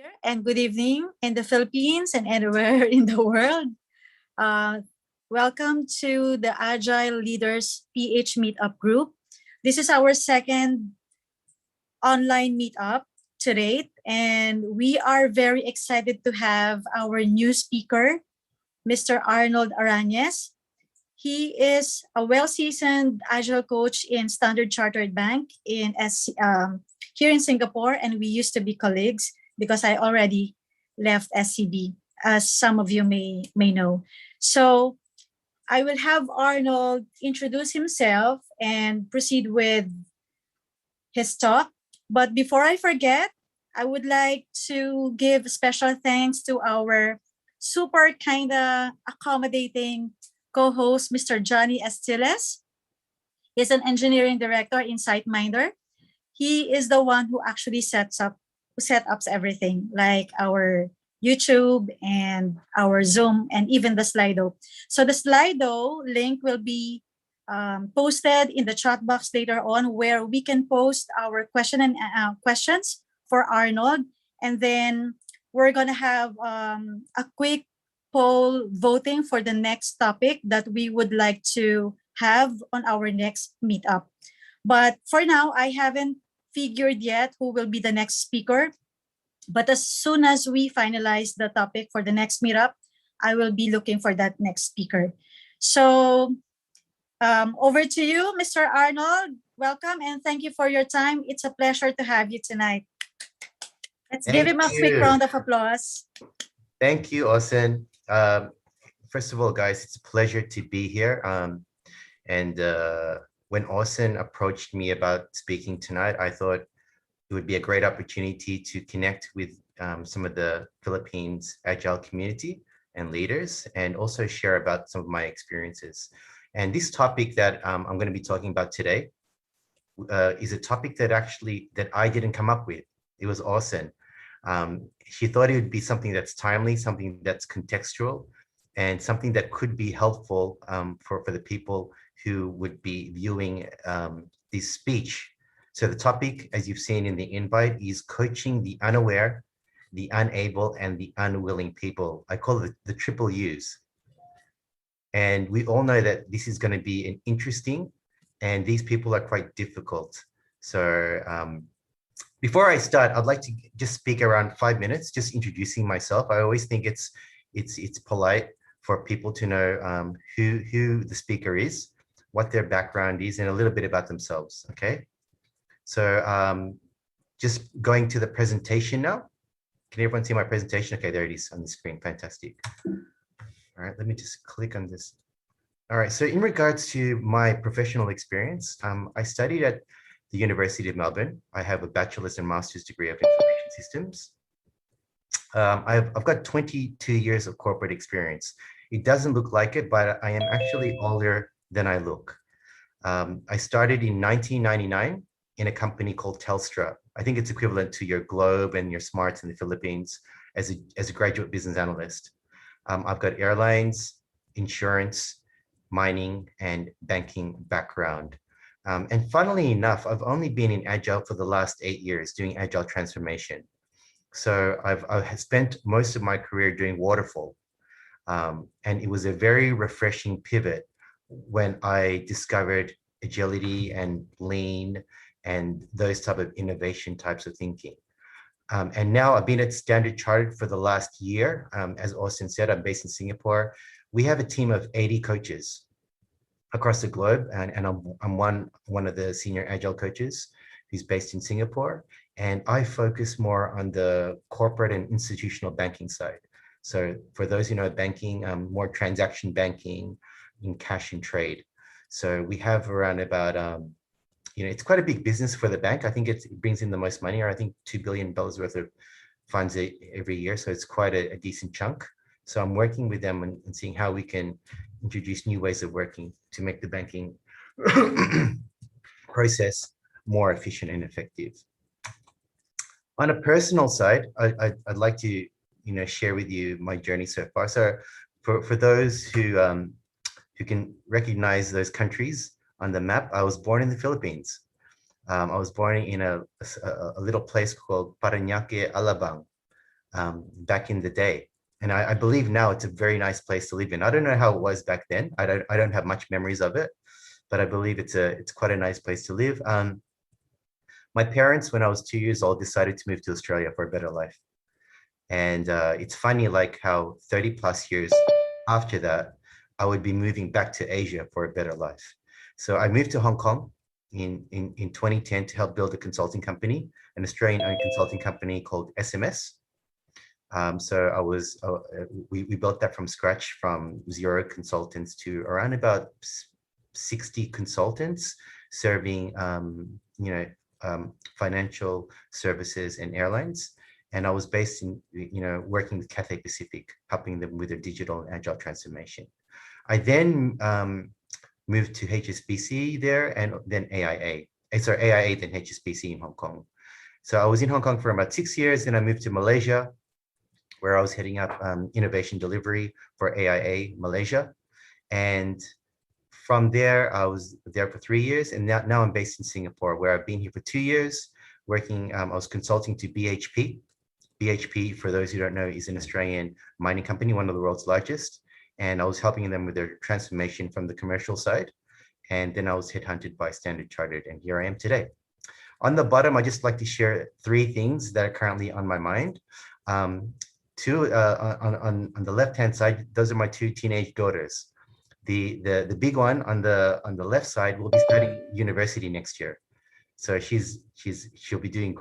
here and good evening in the Philippines and anywhere in the world. Uh, Welcome to the Agile Leaders PH Meetup group. This is our second online meetup to date, and we are very excited to have our new speaker, Mr. Arnold Aranez. He is a well-seasoned Agile coach in Standard Chartered Bank here in Singapore, and we used to be colleagues because I already left SCB, as some of you may know. So I will have Arnold introduce himself and proceed with his talk. But before I forget, I would like to give special thanks to our super kinda accommodating co-host, Mr. Johnny Estiles. He's an engineering director in SiteMinder. He is the one who actually set ups everything, like our YouTube and our Zoom and even the Slido. So the Slido link will be posted in the chat box later on, where we can post our questions for Arnold, and then we're gonna have a quick poll voting for the next topic that we would like to have on our next meetup. But for now, I haven't figured yet who will be the next speaker. But as soon as we finalize the topic for the next meetup, I will be looking for that next speaker. So over to you, Mr. Arnold. Welcome and thank you for your time. It's a pleasure to have you tonight. Let's give him a quick round of applause. Thank you, Aucyn. First of all, guys, it's a pleasure to be here. When Aucyn approached me about speaking tonight, I thought it would be a great opportunity to connect with some of the Philippines Agile community and leaders, and also share about some of my experiences. And this topic that I'm going to be talking about today is a topic that I didn't come up with. It was Aucyn. She thought it would be something that's timely, something that's contextual, and something that could be helpful for the people who would be viewing this speech. So the topic, as you've seen in the invite, is coaching the unaware, the unable, and the unwilling people. I call it the triple U's. And we all know that this is going to be an interesting, and these people are quite difficult. So before I start, I'd like to just speak around 5 minutes, just introducing myself. I always think it's polite for people to know who the speaker is, what their background is, and a little bit about themselves, okay? So just going to the presentation now. Can everyone see my presentation? Okay, there it is on the screen, fantastic. All right, let me just click on this. All right, so in regards to my professional experience, I studied at the University of Melbourne. I have a bachelor's and master's degree of information systems. I've got 22 years of corporate experience. It doesn't look like it, but I am actually older than I look. I started in 1999 in a company called Telstra. I think it's equivalent to your Globe and your Smarts in the Philippines as a graduate business analyst. I've got airlines, insurance, mining, and banking background. And funnily enough, I've only been in Agile for the last 8 years doing Agile transformation. So I've spent most of my career doing waterfall. And it was a very refreshing pivot when I discovered agility and lean and those type of innovation types of thinking. And now I've been at Standard Chartered for the last year. As Aucyn said, I'm based in Singapore. We have a team of 80 coaches across the globe, and I'm one of the senior Agile coaches who's based in Singapore. And I focus more on the corporate and institutional banking side. So for those who know banking, more transaction banking in cash and trade. So we have around about, it's quite a big business for the bank. I think it brings in the most money, or I think $2 billion worth of funds every year. So it's quite a decent chunk. So I'm working with them and seeing how we can introduce new ways of working to make the banking process more efficient and effective. On a personal side, I'd like to share with you my journey so far. So for those who can recognize those countries on the map, I was born in the Philippines. I was born in a little place called Parañaque, Alabang. back in the day. And I believe now it's a very nice place to live in. I don't know how it was back then. I don't have much memories of it, but I believe it's quite a nice place to live. My parents, when I was 2 years old, decided to move to Australia for a better life. And it's funny, like how 30 plus years after that, I would be moving back to Asia for a better life. So I moved to Hong Kong in 2010 to help build a consulting company, an Australian-owned consulting company called SMS. We built that from scratch, from 0 consultants to around about 60 consultants serving, financial services and airlines. And I was based in, working with Cathay Pacific, helping them with their digital and agile transformation. I then moved to HSBC there, and then AIA, then HSBC in Hong Kong. So I was in Hong Kong for about 6 years, and I moved to Malaysia, where I was heading up innovation delivery for AIA Malaysia. And from there, I was there for 3 years, and now I'm based in Singapore, where I've been here for 2 years, working, I was consulting to BHP. BHP, for those who don't know, is an Australian mining company, one of the world's largest. And I was helping them with their transformation from the commercial side. And then I was headhunted by Standard Chartered, and here I am today. On the bottom, I just like to share 3 things that are currently on my mind. Two, on the left-hand side, those are my 2 teenage daughters. The big one on the left side will be studying university next year. So she'll be doing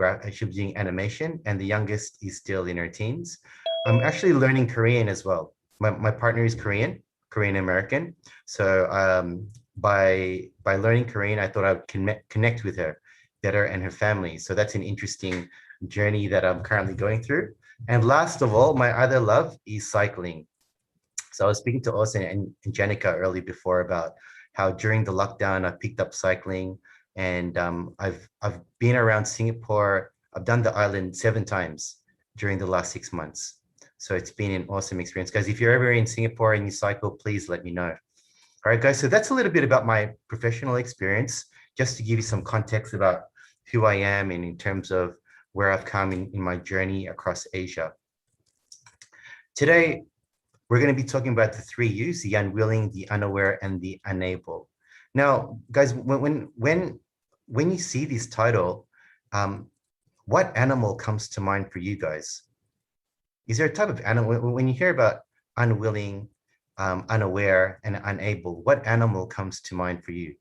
animation, and the youngest is still in her teens. I'm actually learning Korean as well. My partner is Korean American. So by learning Korean, I thought I would connect with her better and her family. So that's an interesting journey that I'm currently going through. And last of all, my other love is cycling. So I was speaking to Aucyn and Janica early before about how during the lockdown, I picked up cycling, and I've been around Singapore. I've done the island 7 times during the last 6 months. So it's been an awesome experience. Guys, if you're ever in Singapore and you cycle, please let me know. All right, guys, so that's a little bit about my professional experience, just to give you some context about who I am and in terms of where I've come in my journey across Asia. Today, we're going to be talking about the 3 U's: the unwilling, the unaware, and the unable. Now, guys, when you see this title, what animal comes to mind for you guys? Is there a type of animal, when you hear about unwilling, unaware, and unable, what animal comes to mind for you?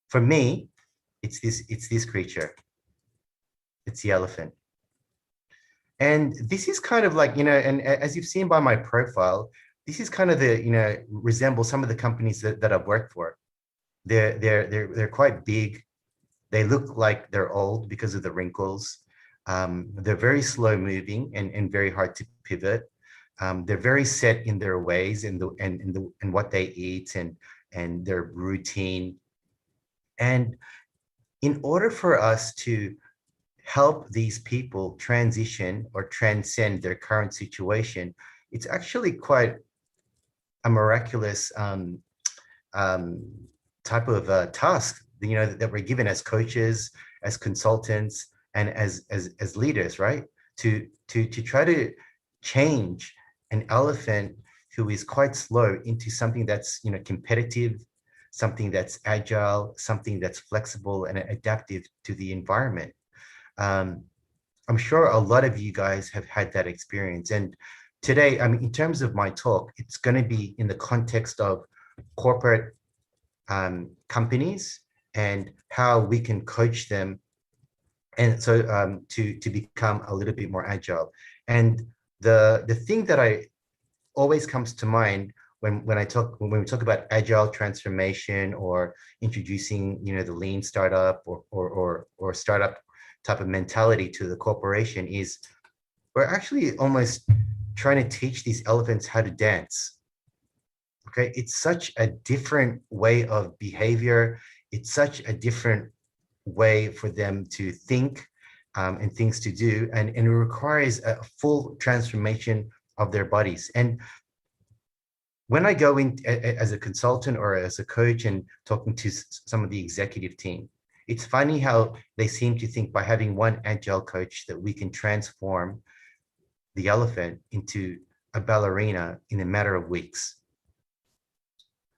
For me, it's this creature. It's the elephant. And this is kind of like, and as you've seen by my profile, this is kind of resembles some of the companies that I've worked for. They're quite big. They look like they're old because of the wrinkles. They're very slow moving and very hard to pivot. They're very set in their ways and what they eat and their routine. And in order for us to help these people transition or transcend their current situation, it's actually quite a miraculous type of task, that we're given as coaches, as consultants, and as leaders, right? To try to change an elephant who is quite slow into something that's competitive, something that's agile, something that's flexible and adaptive to the environment. I'm sure a lot of you guys have had that experience. And today, in terms of my talk, it's going to be in the context of corporate companies and how we can coach them, and so to become a little bit more agile. And the thing that always comes to mind when we talk about agile transformation or introducing the lean startup or startup type of mentality to the corporation is we're actually almost trying to teach these elephants how to dance. Okay, it's such a different way of behavior. It's such a different way for them to think and things to do, and it requires a full transformation of their bodies. And when I go in as a consultant or as a coach and talking to some of the executive team, it's funny how they seem to think by having one agile coach that we can transform the elephant into a ballerina in a matter of weeks.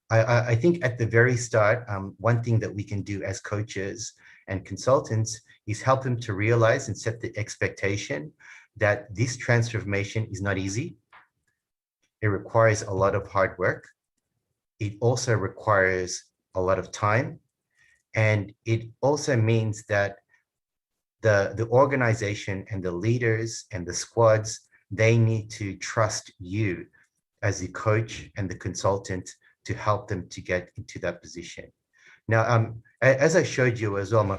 I think at the very start, one thing that we can do as coaches and consultants is help them to realize and set the expectation that this transformation is not easy. It requires a lot of hard work. It also requires a lot of time. And it also means that the organization and the leaders and the squads, they need to trust you as the coach and the consultant to help them to get into that position. Now, as I showed you as well, my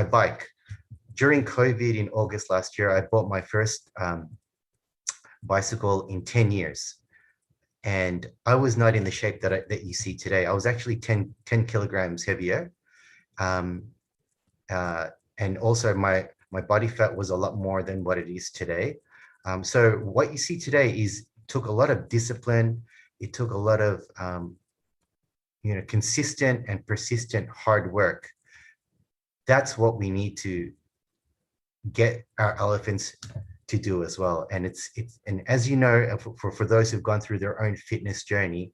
bike, during COVID in August last year, I bought my first bicycle in 10 years. And I was not in the shape that you see today. I was actually 10 kilograms heavier. And also my body fat was a lot more than what it is today. So what you see today took a lot of discipline. It took a lot of consistent and persistent hard work. That's what we need to get our elephants to do as well. And and as you know, for those who've gone through their own fitness journey,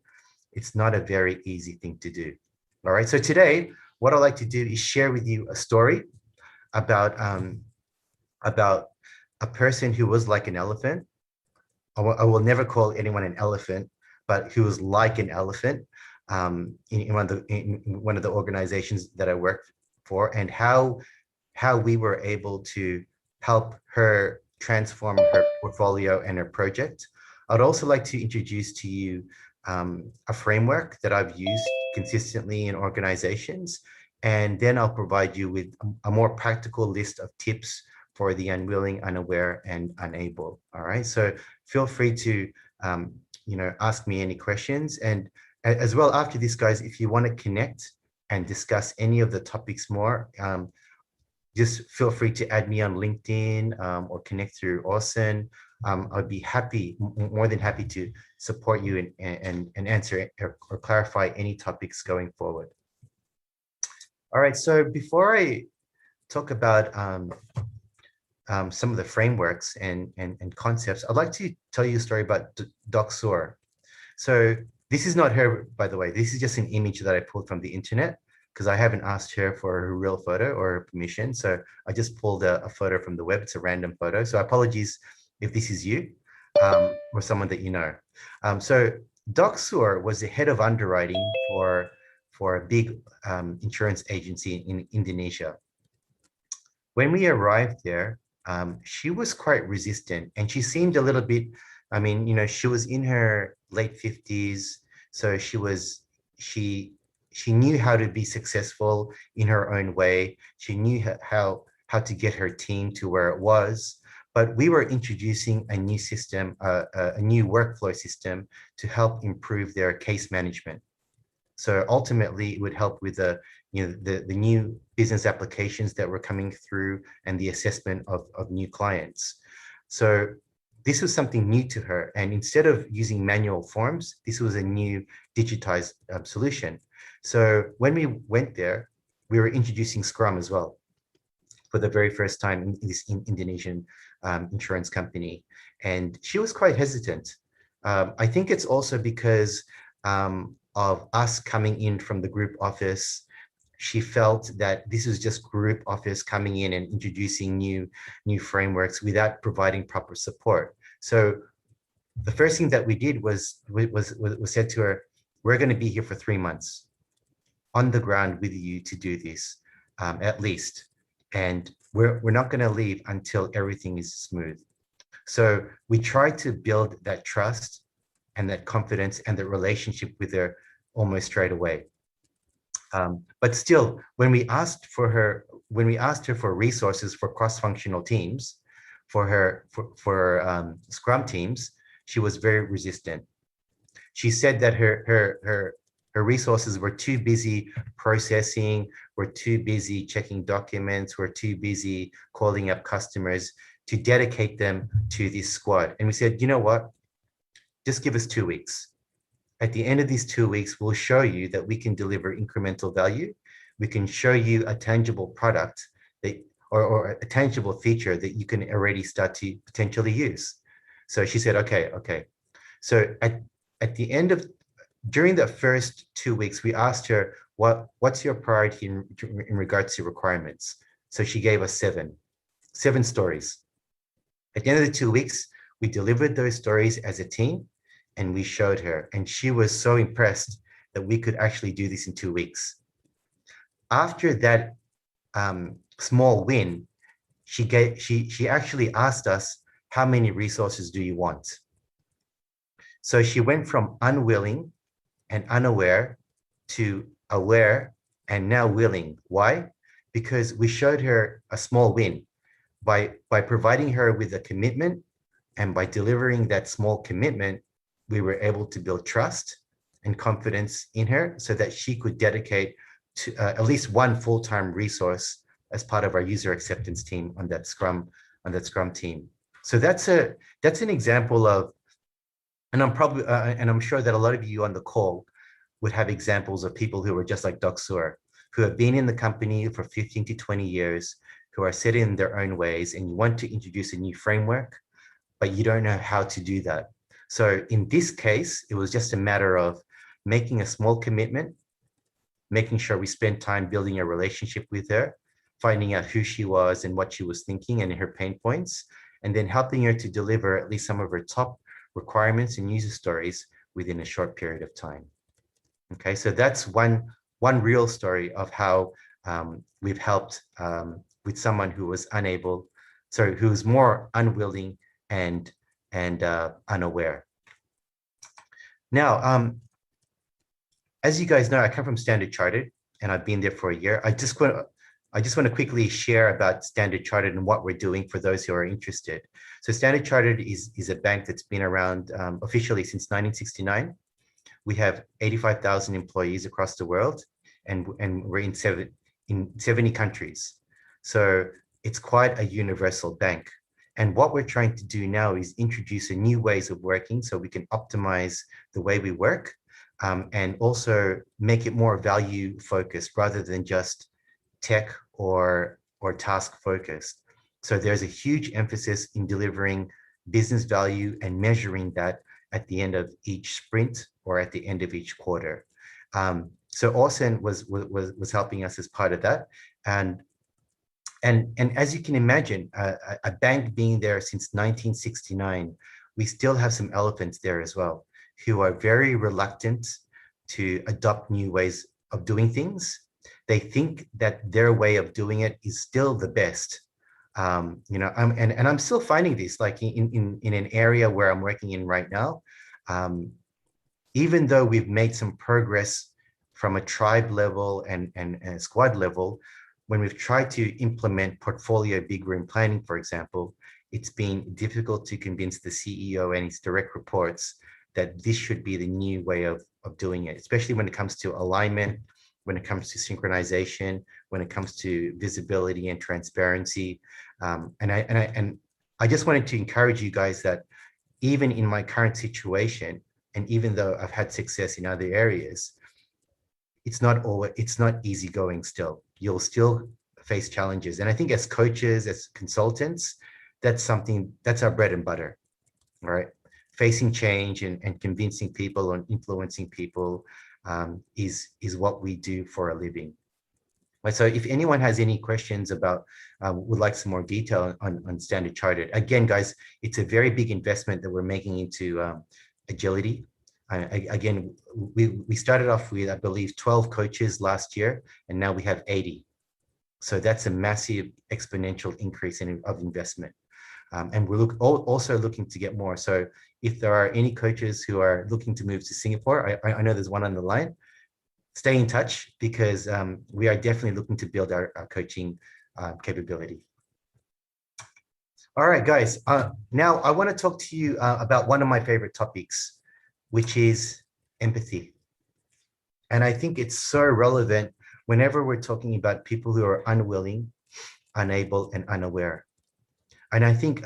it's not a very easy thing to do. All right. So today, what I'd like to do is share with you a story about a person who was like an elephant. I will never call anyone an elephant, but who was like an elephant in one of the organizations that I worked for, and how we were able to help her transform her portfolio and her project. I'd also like to introduce to you a framework that I've used consistently in organizations, and then I'll provide you with a more practical list of tips for the unwilling, unaware, and unable. All right, so feel free to ask me any questions. And as well, after this, guys, if you want to connect and discuss any of the topics more, just feel free to add me on LinkedIn or connect through Aucyn. I'd be more than happy to support you and answer or clarify any topics going forward. All right, so before I talk about some of the frameworks and concepts, I'd like to tell you a story about Doc Soar. So this is not her, by the way. This is just an image that I pulled from the internet, because I haven't asked her for her real photo or her permission. So I just pulled a photo from the web. It's a random photo. So apologies if this is you or someone that you know. So Doc Soar was the head of underwriting for a big insurance agency in Indonesia. When we arrived there, she was quite resistant, and she seemed a little bit, she was in her late 50s. So she knew how to be successful in her own way. She knew how to get her team to where it was. But we were introducing a new system, a new workflow system to help improve their case management. So ultimately, it would help with the new business applications that were coming through and the assessment of new clients. So this was something new to her. And instead of using manual forms, this was a new digitized solution. So when we went there, we were introducing Scrum as well for the very first time in this Indonesian insurance company. And she was quite hesitant. I think it's also because of us coming in from the group office. She felt that this was just group office coming in and introducing new frameworks without providing proper support. So the first thing that we did was said to her, we're going to be here for 3 months on the ground with you to do this, at least. And we're not going to leave until everything is smooth. So we tried to build that trust and that confidence and the relationship with her almost straight away. But still, when we asked her for resources for cross-functional teams, for Scrum teams, she was very resistant. She said that her resources were too busy processing, were too busy checking documents, were too busy calling up customers to dedicate them to this squad. And we said, you know what? Just give us 2 weeks. At the end of these 2 weeks, we'll show you that we can deliver incremental value. we can show you a tangible product that, or a tangible feature that you can already start to potentially use. So she said, okay. So at the end of, during the first 2 weeks, we asked her, what's your priority in regards to requirements? So she gave us seven stories. At the end of the 2 weeks, we delivered those stories as a team and we showed her, and she was so impressed that we could actually do this in 2 weeks. After that small win, she actually asked us, how many resources do you want? So she went from unwilling and unaware to aware and now willing. Why? Because we showed her a small win by providing her with a commitment, and by delivering that small commitment, we were able to build trust and confidence in her so that she could dedicate to at least one full-time resource as part of our user acceptance team on that Scrum team. So that's an example of, and I'm sure that a lot of you on the call would have examples of people who are just like Doc Suhr, who have been in the company for 15 to 20 years, who are set in their own ways, and you want to introduce a new framework, but you don't know how to do that. So in this case, it was just a matter of making a small commitment, making sure we spent time building a relationship with her, finding out who she was and what she was thinking and her pain points, and then helping her to deliver at least some of her top requirements and user stories within a short period of time. Okay, so that's one real story of how we've helped with someone who was who was more unwilling and unaware. Now, as you guys know, I come from Standard Chartered, and I've been there for a year. I just want to quickly share about Standard Chartered and what we're doing for those who are interested. So Standard Chartered is a bank that's been around officially since 1969. We have 85,000 employees across the world, and we're in 70 countries. So it's quite a universal bank. And what we're trying to do now is introduce a new ways of working so we can optimize the way we work, and also make it more value focused rather than just tech or task focused. So there's a huge emphasis in delivering business value and measuring that at the end of each sprint or at the end of each quarter. So Aucyn was helping us as part of that. And as you can imagine, a bank being there since 1969, we still have some elephants there as well, who are very reluctant to adopt new ways of doing things. They think that their way of doing it is still the best. I'm still finding this, like in an area where I'm working in right now. Even though we've made some progress from a tribe level and a squad level, when we've tried to implement portfolio big room planning, for example, it's been difficult to convince the CEO and his direct reports that this should be the new way of doing it, especially when it comes to alignment, when it comes to synchronization, when it comes to visibility and transparency. And I just wanted to encourage you guys that even in my current situation, and even though I've had success in other areas, it's not easy going still. You'll still face challenges. And I think as coaches, as consultants, that's our bread and butter, right? Facing change and convincing people and influencing people is what we do for a living. Right, so if anyone has any questions about, would like some more detail on Standard Chartered, again, guys, it's a very big investment that we're making into agility. Again, we started off with, I believe, 12 coaches last year, and now we have 80. So that's a massive exponential increase of investment. And we're also looking to get more. So if there are any coaches who are looking to move to Singapore, I know there's one on the line, stay in touch, because we are definitely looking to build our coaching capability. All right, guys. Now I want to talk to you about one of my favorite topics, which is empathy. And I think it's so relevant whenever we're talking about people who are unwilling, unable, and unaware. And I think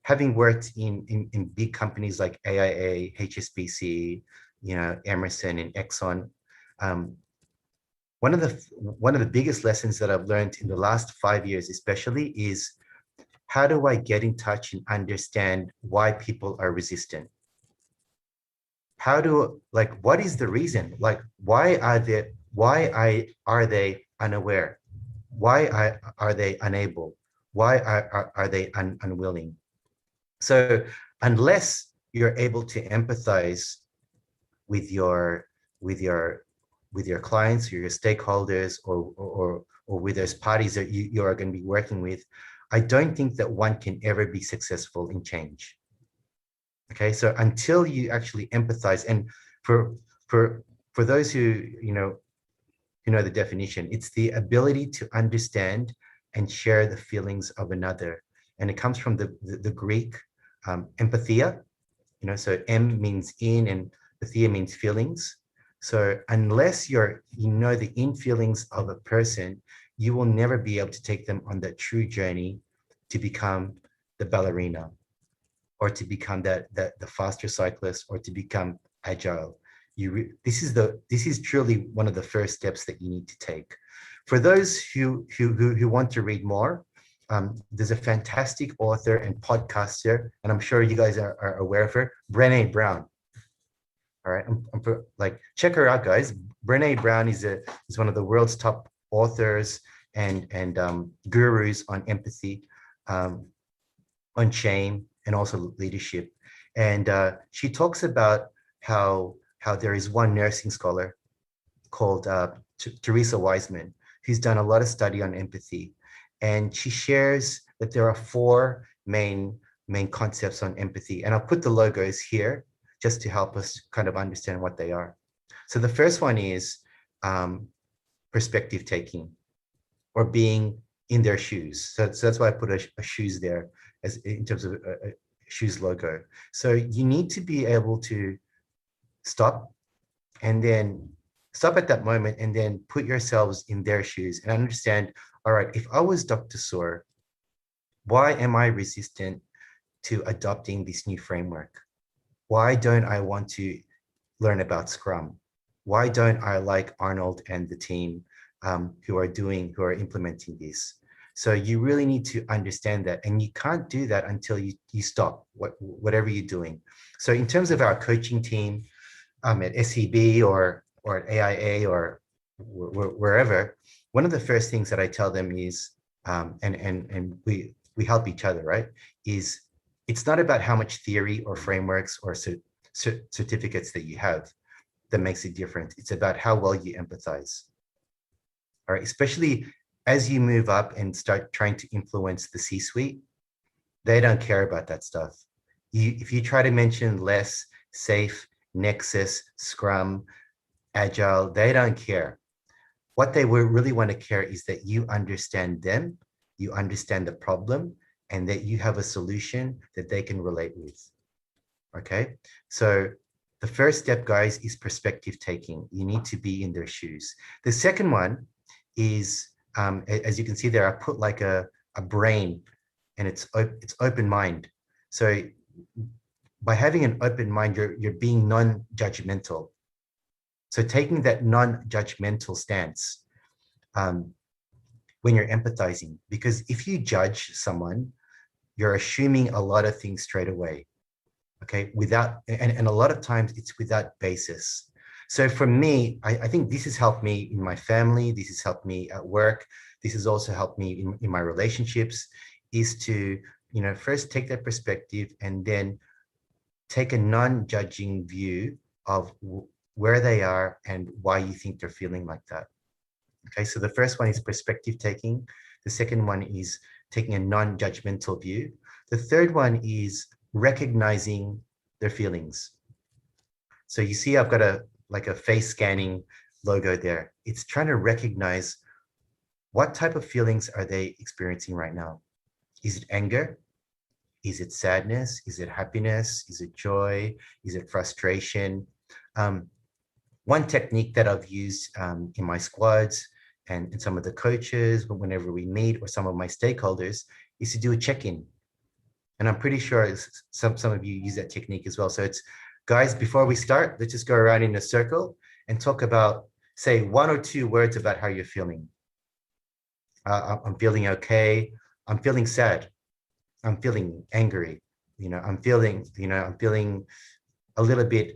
having worked in big companies like AIA, HSBC, Emerson, and Exxon, one of the biggest lessons that I've learned in the last 5 years, especially, is how do I get in touch and understand why people are resistant? What is the reason? Like, why are they unaware? Are they unable? Why are they unwilling? So unless you're able to empathize with your with your with your clients or your stakeholders, or with those parties that you are going to be working with, I don't think that one can ever be successful in change. Okay, so until you actually empathize, and for for those who the definition, it's the ability to understand and share the feelings of another, and it comes from the Greek empathia. So M means in, and pathia means feelings. So unless you know the in feelings of a person, you will never be able to take them on that true journey to become the ballerina, or to become the faster cyclist, or to become agile. This is truly one of the first steps that you need to take. For those who want to read more, there's a fantastic author and podcaster, and I'm sure you guys are aware of her, Brené Brown. All right, check her out, guys. Brené Brown is one of the world's top authors and gurus on empathy, on shame, and also leadership. And she talks about how there is one nursing scholar called Teresa Wiseman, who's done a lot of study on empathy. And she shares that there are four main concepts on empathy. And I'll put the logos here just to help us kind of understand what they are. So the first one is perspective taking, or being in their shoes. So that's why I put a shoes there, as in terms of a shoes logo. So you need to be able to stop, and then stop at that moment, and then put yourselves in their shoes and understand, all right, if I was Dr. Soor, why am I resistant to adopting this new framework? Why don't I want to learn about Scrum? Why don't I like Arnold and the team who are implementing this? So you really need to understand that, and you can't do that until you stop whatever you're doing. So in terms of our coaching team at SEB or at AIA or wherever, one of the first things that I tell them is, and we help each other, right? Is it's not about how much theory or frameworks or certificates that you have that makes it different. It's about how well you empathize. All right, especially as you move up and start trying to influence the C-suite, they don't care about that stuff. If you try to mention less, safe, Nexus, Scrum, Agile, they don't care. What they really want to care is that you understand them, you understand the problem, and that you have a solution that they can relate with. Okay, so the first step, guys, is perspective taking. You need to be in their shoes. The second one is, as you can see there, I put like a brain, and it's open mind. So by having an open mind, you're being non-judgmental. So taking that non-judgmental stance when you're empathizing, because if you judge someone, you're assuming a lot of things straight away, okay, and a lot of times it's without basis. So for me, I think this has helped me in my family, this has helped me at work, this has also helped me in my relationships, is to, first take that perspective, and then take a non-judging view of where they are and why you think they're feeling like that. Okay, so the first one is perspective taking. The second one is taking a non-judgmental view. The third one is recognizing their feelings. So you see, I've got a face scanning logo there. It's trying to recognize what type of feelings are they experiencing right now. Is it anger? Is it sadness? Is it happiness? Is it joy? Is it frustration? One technique that I've used in my squads and some of the coaches, whenever we meet, or some of my stakeholders, is to do a check-in. And I'm pretty sure some of you use that technique as well. So it's, guys, before we start, let's just go around in a circle and talk about say 1 or 2 words about how you're feeling. I'm feeling okay. I'm feeling sad. I'm feeling angry. I'm feeling a little bit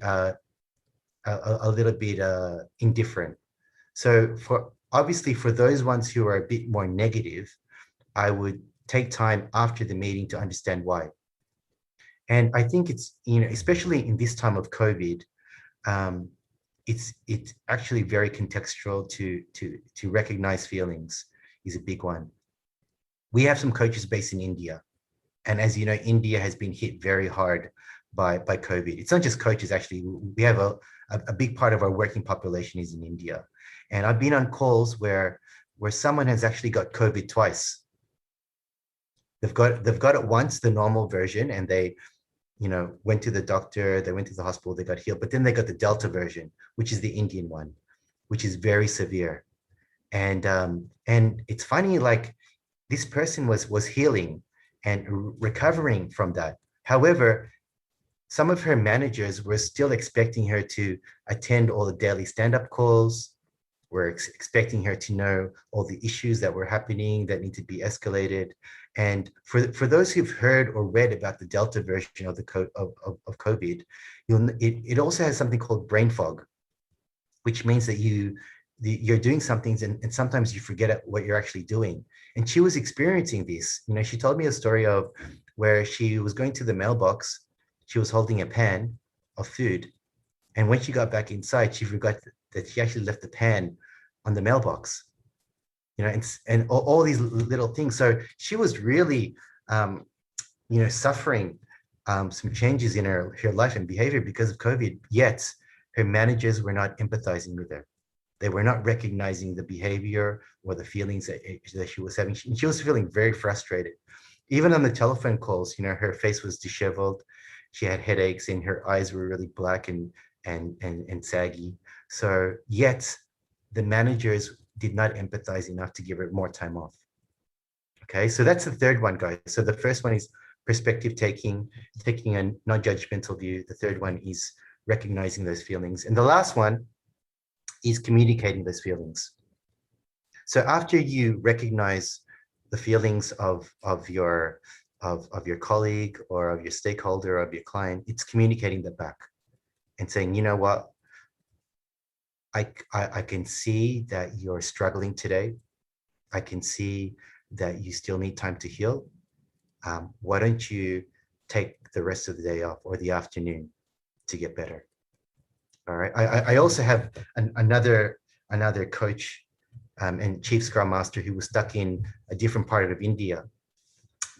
indifferent. So obviously for those ones who are a bit more negative, I would take time after the meeting to understand why. And I think it's, especially in this time of COVID, it's actually very contextual to recognize feelings is a big one. We have some coaches based in India. And as you know, India has been hit very hard by COVID. It's not just coaches, actually. We have a big part of our working population is in India. And I've been on calls where someone has actually got COVID twice. They've got it once, the normal version, and they, went to the doctor, they went to the hospital, they got healed. But then they got the Delta version, which is the Indian one, which is very severe. And it's funny, like this person was healing and recovering from that. However, some of her managers were still expecting her to attend all the daily stand-up calls, were expecting her to know all the issues that were happening that need to be escalated. And for those who've heard or read about the Delta version of of COVID, it also has something called brain fog, which means that you're doing some things and sometimes you forget what you're actually doing. And she was experiencing this. She told me a story of where she was going to the mailbox, she was holding a pan of food. And when she got back inside, she forgot that she actually left the pan on the mailbox, and all these little things. So she was really, suffering some changes in her life and behavior because of COVID, yet her managers were not empathizing with her. They were not recognizing the behavior or the feelings that she was having. She was feeling very frustrated. Even on the telephone calls, her face was disheveled. She had headaches and her eyes were really black and saggy. So yet the managers did not empathize enough to give her more time off. Okay, so that's the third one, guys. So the first one is perspective taking a non-judgmental view. The third one is recognizing those feelings. And the last one is communicating those feelings. So after you recognize the feelings of your colleague or of your stakeholder or of your client, it's communicating that back and saying, you know what, I can see that you're struggling today. I can see that you still need time to heal. Why don't you take the rest of the day off or the afternoon to get better? All right. I also have another coach and chief scrum master who was stuck in a different part of India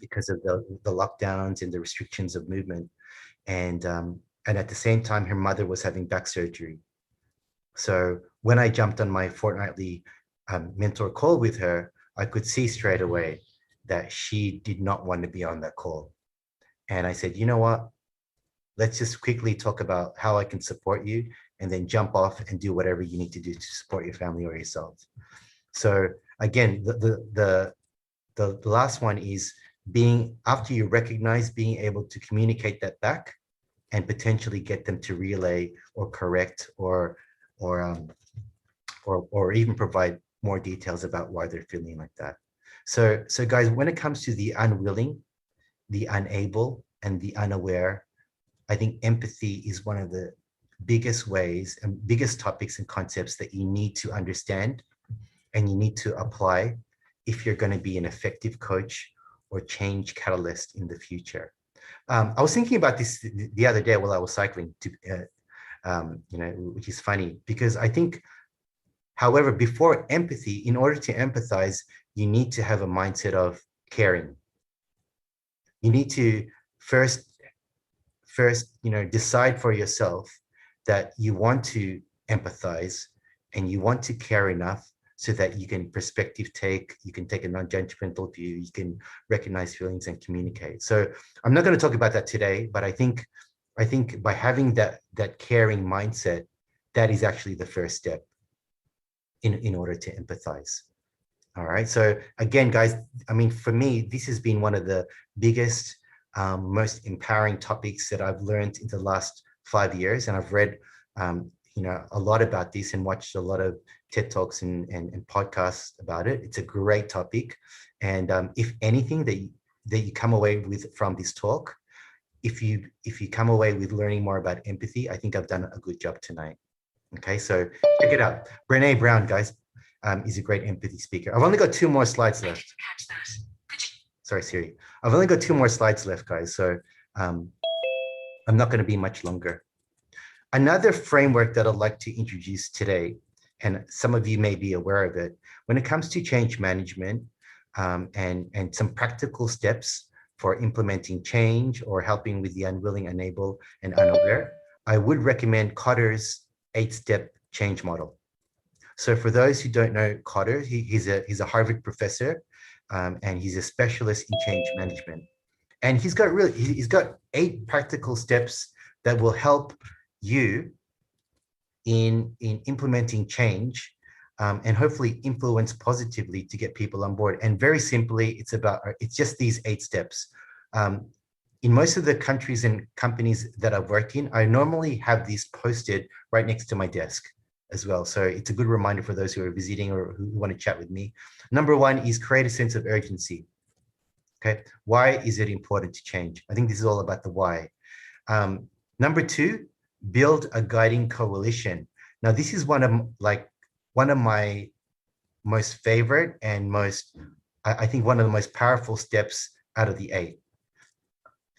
because of the lockdowns and the restrictions of movement. And at the same time, her mother was having back surgery. So when I jumped on my fortnightly mentor call with her, I could see straight away that she did not want to be on that call. And I said, you know what? Let's just quickly talk about how I can support you and then jump off and do whatever you need to do to support your family or yourself. So again, the last one is after you recognize, being able to communicate that back and potentially get them to relay or correct or even provide more details about why they're feeling like that. So guys, when it comes to the unwilling, the unable, and the unaware, I think empathy is one of the biggest ways and biggest topics and concepts that you need to understand and you need to apply if you're going to be an effective coach or change catalyst in the future. I was thinking about this the other day while I was cycling, which is funny because I think, however, before empathy, in order to empathize, you need to have a mindset of caring. You need to first, decide for yourself that you want to empathize and you want to care enough so that you can you can take a non-judgmental view, you can recognize feelings and communicate. So I'm not going to talk about that today, but I think by having that caring mindset, that is actually the first step in order to empathize. All right. So again, guys, I mean, for me, this has been one of the biggest, most empowering topics that I've learned in the last 5 years. And I've read a lot about this and watched a lot of TED Talks and podcasts about it. It's a great topic. And if anything that you come away with from this talk, if you come away with learning more about empathy, I think I've done a good job tonight. Okay, so check it out. Brene Brown, guys, is a great empathy speaker. I've only got 2 more slides left. Sorry, Siri. I've only got 2 more slides left, guys. So I'm not going to be much longer. Another framework that I'd like to introduce today, and some of you may be aware of it, when it comes to change management and some practical steps for implementing change or helping with the unwilling, unable, and unaware, I would recommend Kotter's 8-step change model. So for those who don't know Kotter, he's a Harvard professor, and he's a specialist in change management. And he's got 8 practical steps that will help you in implementing change and hopefully influence positively to get people on board. And very simply, it's just these 8 steps. In most of the countries and companies that I've worked in, I normally have these posted right next to my desk as well. So it's a good reminder for those who are visiting or who want to chat with me. Number 1 is create a sense of urgency. Okay, why is it important to change? I think this is all about the why. Number 2, build a guiding coalition. Now, this is one of my most favorite and I think one of the most powerful steps out of the 8.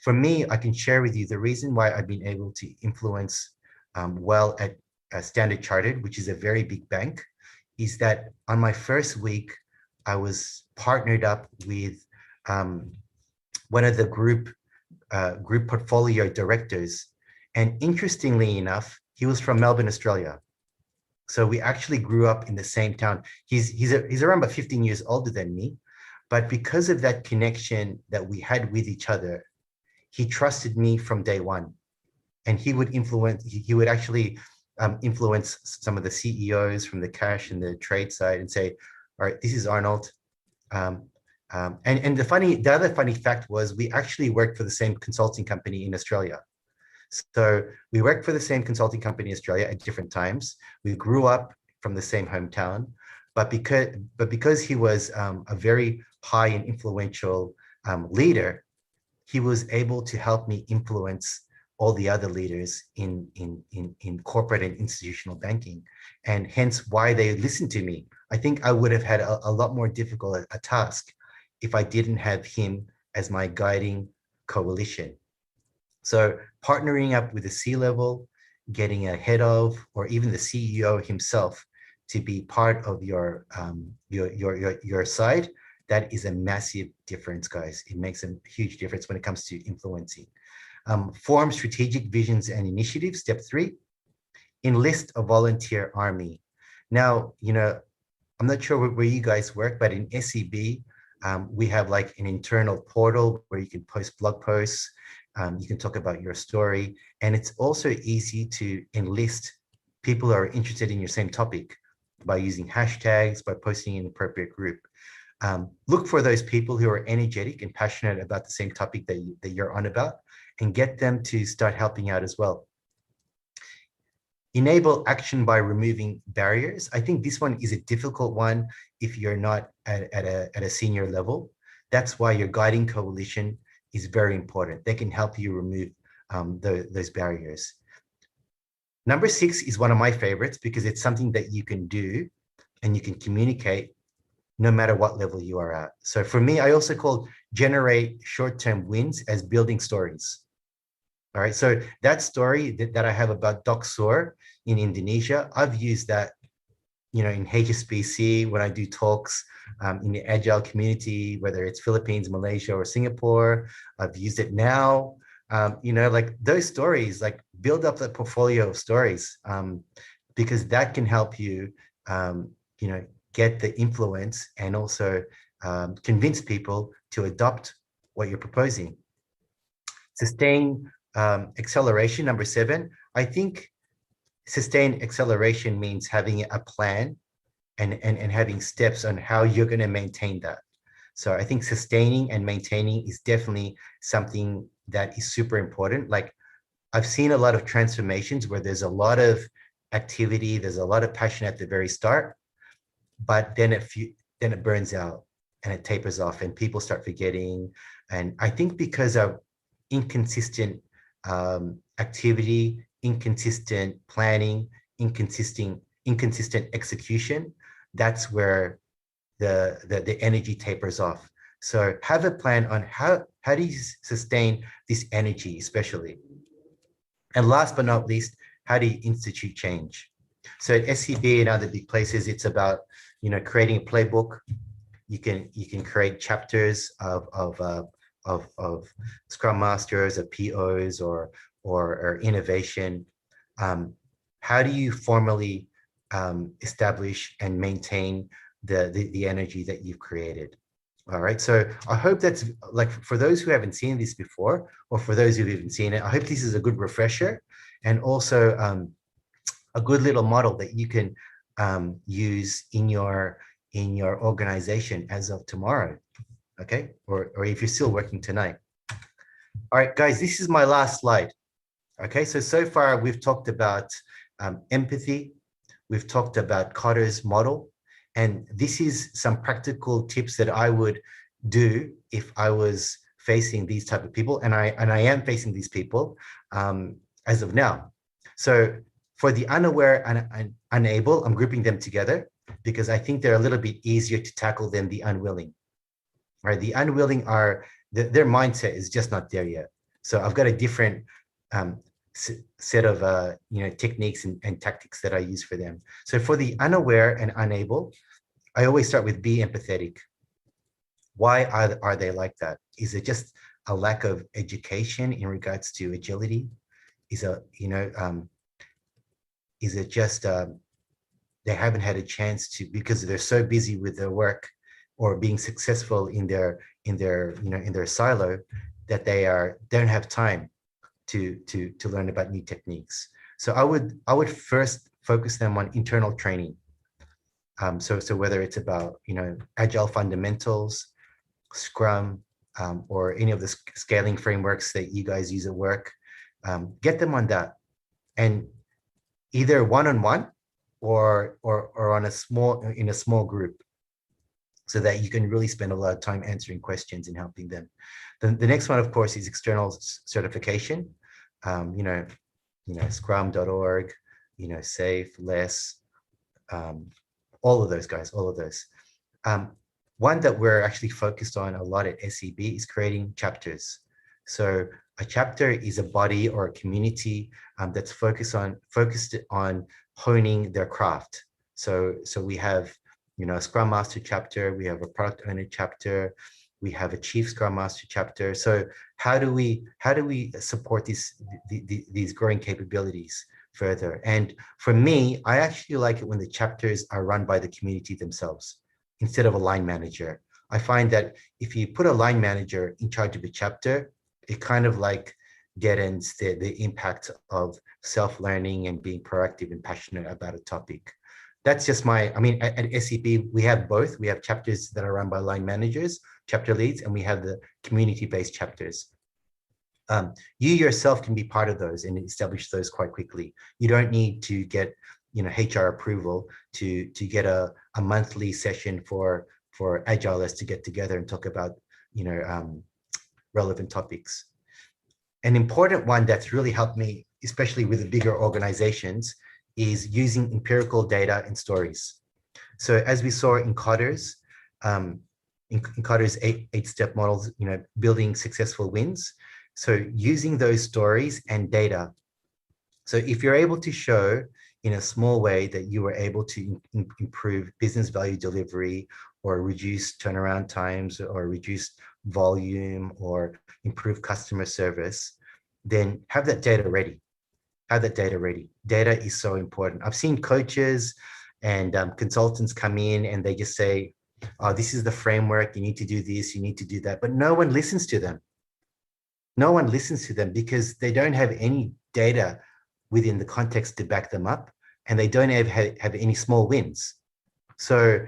For me, I can share with you the reason why I've been able to influence well at Standard Chartered, which is a very big bank, is that on my first week, I was partnered up with one of the group portfolio directors. And interestingly enough, he was from Melbourne, Australia. So we actually grew up in the same town. He's around about 15 years older than me, but because of that connection that we had with each other, he trusted me from day one, and he would actually influence some of the CEOs from the cash and the trade side and say, all right, this is Arnold. And the other funny fact was we actually worked for the same consulting company in Australia. So we worked for the same consulting company in Australia at different times. We grew up from the same hometown, but because he was a very high and influential leader, he was able to help me influence all the other leaders in corporate and institutional banking, and hence why they listened to me. I think I would have had a lot more difficult a task if I didn't have him as my guiding coalition. So partnering up with the C-level, getting a head of, or even the CEO himself to be part of your side, that is a massive difference, guys. It makes a huge difference when it comes to influencing. Form strategic visions and initiatives. Step 3, enlist a volunteer army. Now, I'm not sure where you guys work, but in SEB, we have like an internal portal where you can post blog posts. You can talk about your story, and it's also easy to enlist people who are interested in your same topic by using hashtags, by posting in an appropriate group. Look for those people who are energetic and passionate about the same topic that you're on about, and get them to start helping out as well. Enable action by removing barriers. I think this one is a difficult one if you're not at a senior level. That's why your guiding coalition is very important. They can help you remove those barriers. Number 6 is one of my favorites because it's something that you can do and you can communicate no matter what level you are at. So for me, I also call generate short-term wins as building stories. All right, so that story that I have about Doc Soar in Indonesia, I've used that, in HSBC when I do talks in the Agile community, whether it's Philippines, Malaysia, or Singapore. I've used it now. Like those stories, like build up that portfolio of stories because that can help you, get the influence and also convince people to adopt what you're proposing. Sustain acceleration, number 7. I think sustained acceleration means having a plan and having steps on how you're going to maintain that. So I think sustaining and maintaining is definitely something that is super important. Like I've seen a lot of transformations where there's a lot of activity. There's a lot of passion at the very start, but then it burns out and it tapers off and people start forgetting. And I think because of inconsistent activity, inconsistent planning, inconsistent execution, that's where the energy tapers off. So have a plan on how do you sustain this energy, especially. And last but not least, how do you institute change? So at SCB and other big places, it's about, you know, creating a playbook. You can create chapters of Scrum Masters, of POs, or innovation. How do you formally establish and maintain the energy that you've created? All right, so I hope that's, like, for those who haven't seen this before, or for those who've even seen it, I hope this is a good refresher, and also a good little model that you can use in your organization as of tomorrow, okay? Or if you're still working tonight. All right, guys, this is my last slide. Okay, so far we've talked about empathy, we've talked about Kotter's model, and this is some practical tips that I would do if I was facing these type of people, and I am facing these people as of now. So for the unaware and unable, I'm grouping them together because I think they're a little bit easier to tackle than the unwilling. Right? The unwilling are, their mindset is just not there yet. So I've got a different set of techniques and tactics that I use for them. So for the unaware and unable, I always start with be empathetic. Why are they like that? Is it just a lack of education in regards to agility? Is it just they haven't had a chance to, because they're so busy with their work or being successful in their silo, that they don't have time to learn about new techniques. So I would first focus them on internal training. So whether it's about agile fundamentals, Scrum, or any of the scaling frameworks that you guys use at work, get them on that, and either one-on-one or in a small group, so that you can really spend a lot of time answering questions and helping them. The next one, of course, is external certification. Scrum.org, Safe, Less, all of those guys, all of those. One that we're actually focused on a lot at SCB is creating chapters. So a chapter is a body or a community that's focused on honing their craft. So we have, a Scrum Master chapter, we have a product owner chapter, we have a chief Scrum Master chapter. So how do we support these growing capabilities further? And for me, I actually like it when the chapters are run by the community themselves instead of a line manager. I find that if you put a line manager in charge of a chapter, it kind of like deadens the impact of self-learning and being proactive and passionate about a topic. That's just at SCB, we have both. We have chapters that are run by line managers, chapter leads, and we have the community-based chapters. You yourself can be part of those and establish those quite quickly. You don't need to get HR approval to get a monthly session for Agilists to get together and talk about relevant topics. An important one that's really helped me, especially with the bigger organizations, is using empirical data and stories. So as we saw in Kotter's, eight-step models, building successful wins. So using those stories and data. So if you're able to show in a small way that you were able to improve business value delivery, or reduce turnaround times, or reduce volume, or improve customer service, then have that data ready. Have that data ready. Data is so important. I've seen coaches and consultants come in and they just say, oh, this is the framework, you need to do this, you need to do that, but no one listens to them. No one listens to them because they don't have any data within the context to back them up, and they don't have any small wins. So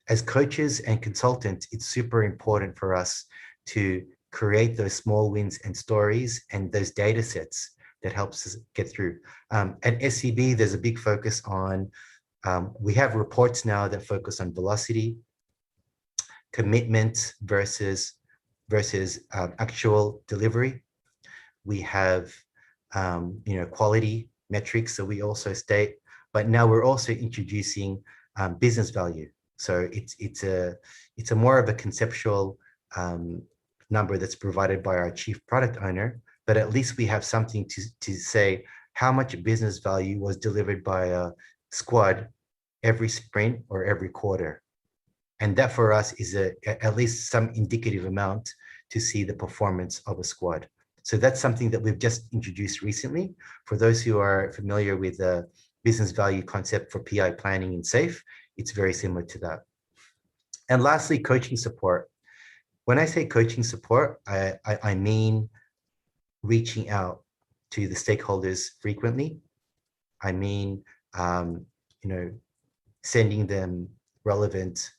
as coaches and consultants, it's super important for us to create those small wins and stories and those data sets that helps us get through. At SCB, there's a big focus on, we have reports now that focus on velocity, commitment versus actual delivery. We have quality metrics that we also state, but now we're also introducing business value. So it's a more of a conceptual number that's provided by our chief product owner, but at least we have something to say how much business value was delivered by a squad every sprint or every quarter. And that for us is at least some indicative amount to see the performance of a squad. So that's something that we've just introduced recently. For those who are familiar with the business value concept for PI planning and SAFE, it's very similar to that. And lastly, coaching support. When I say coaching support, I mean reaching out to the stakeholders frequently. I mean, sending them relevant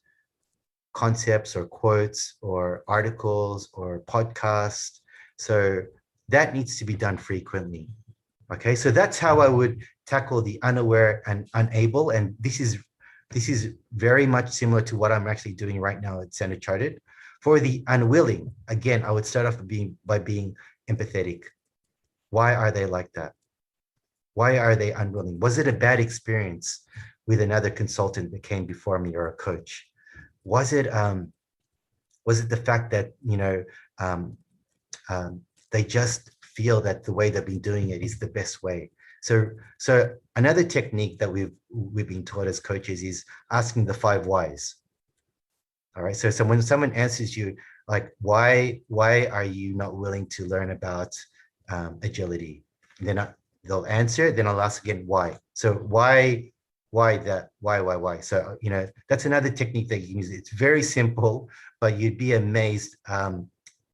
concepts or quotes or articles or podcasts. So that needs to be done frequently. Okay, so that's how I would tackle the unaware and unable. And this is very much similar to what I'm actually doing right now at Standard Chartered. For the unwilling, again, I would start off by being empathetic. Why are they like that? Why are they unwilling? Was it a bad experience with another consultant that came before me or a coach? Was it the fact that they just feel that the way they've been doing it is the best way? So another technique that we've been taught as coaches is asking the 5 whys. All right. So when someone answers you like, why are you not willing to learn about agility? Then they'll answer. Then I'll ask again, why? So why that? Why? So that's another technique that you can use. It's very simple, but you'd be amazed of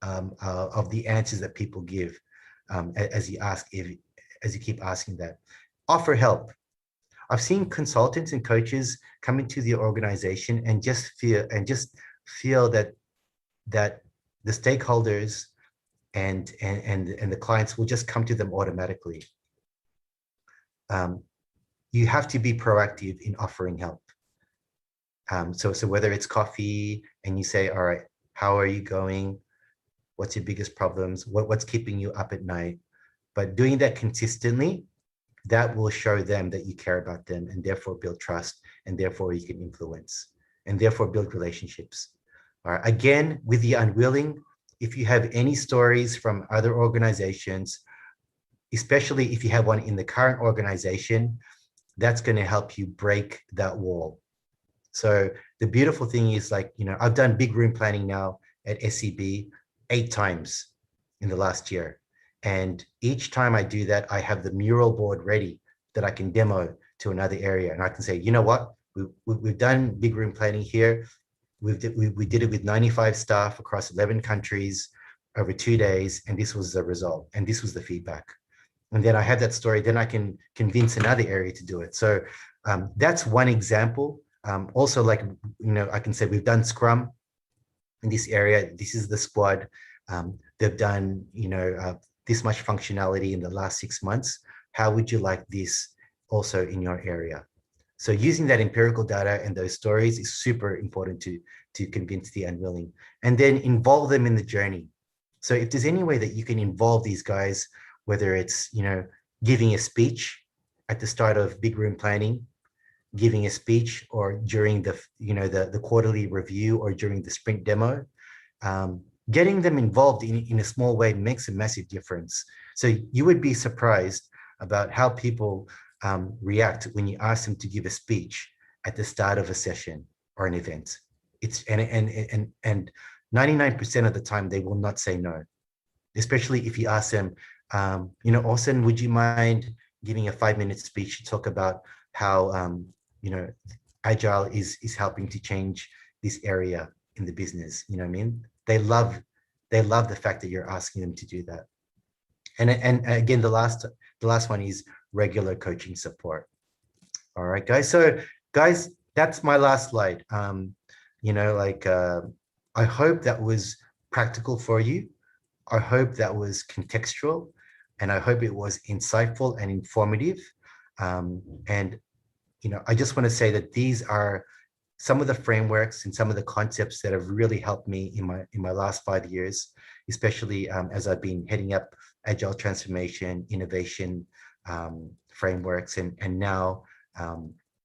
the answers that people give as you keep asking that. Offer help. I've seen consultants and coaches come into the organization and just feel that the stakeholders and the clients will just come to them automatically. You have to be proactive in offering help. So whether it's coffee and you say, all right, how are you going? What's your biggest problems? What's keeping you up at night? But doing that consistently, that will show them that you care about them and therefore build trust, and therefore you can influence and therefore build relationships. All right. Again, with the unwilling, if you have any stories from other organizations, especially if you have one in the current organization, that's going to help you break that wall. So the beautiful thing is, like, I've done big room planning now at SCB 8 times in the last year. And each time I do that, I have the mural board ready that I can demo to another area. And I can say, you know what, we've done big room planning here. We did it with 95 staff across 11 countries over 2 days. And this was the result. And this was the feedback. And then I have that story, then I can convince another area to do it. So that's one example. Also, like, I can say we've done Scrum in this area. This is the squad. They've done, this much functionality in the last 6 months. How would you like this also in your area? So using that empirical data and those stories is super important to convince the unwilling, and then involve them in the journey. So if there's any way that you can involve these guys, whether it's, giving a speech at the start of big room planning, giving a speech, or during the quarterly review, or during the sprint demo, getting them involved in a small way makes a massive difference. So you would be surprised about how people react when you ask them to give a speech at the start of a session or an event. And 99% of the time they will not say no, especially if you ask them, Aucyn, would you mind giving a 5-minute speech to talk about how Agile is helping to change this area in the business? You know what I mean? They love the fact that you're asking them to do that. And again, the last one is regular coaching support. All right, guys. So guys, that's my last slide. I hope that was practical for you. I hope that was contextual. and I hope it was insightful and informative. And I just want to say that these are some of the frameworks and some of the concepts that have really helped me in my last 5 years, especially as I've been heading up agile transformation, innovation frameworks, and now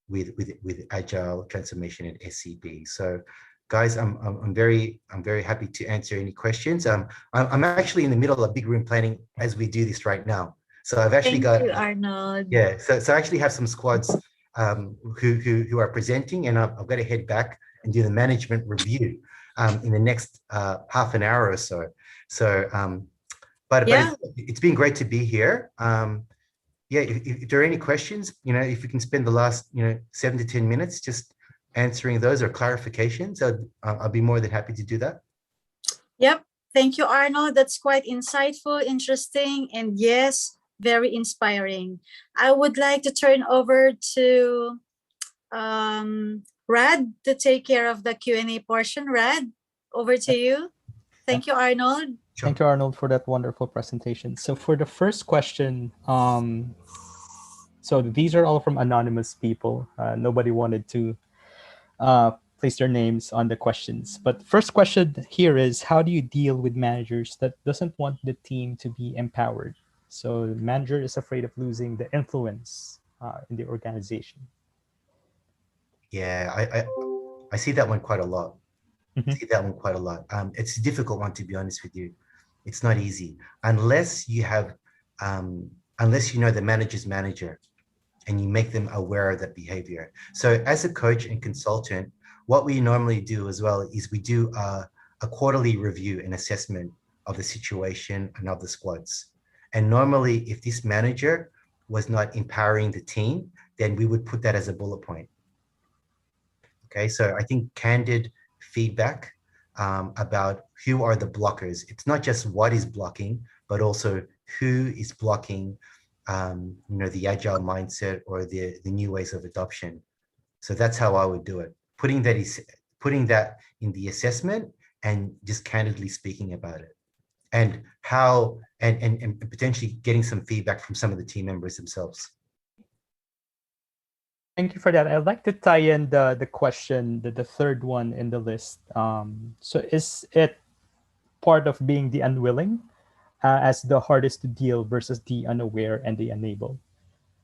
with agile transformation at SCB. So, guys, I'm very happy to answer any questions. I'm actually in the middle of big room planning as we do this right now. So I've actually Thank got you, Arnold. yeah. So I actually have some squads who are presenting, and I've got to head back and do the management review in the next half an hour or so. So, but it's been great to be here. Yeah, if there are any questions, if we can spend the last 7 to 10 minutes just answering those or clarifications, I'll be more than happy to do that. Yep. Thank you, Arnold. That's quite insightful, interesting, and yes, very inspiring. I would like to turn over to Rad to take care of the Q&A portion. Rad, over to you. Thank you, Arnold. Sure. Thank you, Arnold, for that wonderful presentation. So for the first question, so these are all from anonymous people. Nobody wanted to place their names on the questions. But first question here is, how do you deal with managers that doesn't want the team to be empowered? So the manager is afraid of losing the influence in the organization. Yeah, I see that one quite a lot. See that one quite a lot. It's a difficult one, to be honest with you. It's not easy unless you have, unless you know the manager's manager and you make them aware of that behavior. So as a coach and consultant, what we normally do as well is we do a quarterly review and assessment of the situation and of the squads. And normally, if this manager was not empowering the team, then we would put that as a bullet point. Okay, so I think candid feedback about who are the blockers. It's not just what is blocking, but also who is blocking the agile mindset or the new ways of adoption. So that's how I would do it. Putting that in the assessment and just candidly speaking about it, and how and potentially getting some feedback from some of the team members themselves. Thank you for that. I'd like to tie in the question, the third one in the list. So is it part of being the unwilling as the hardest to deal versus the unaware and the unable?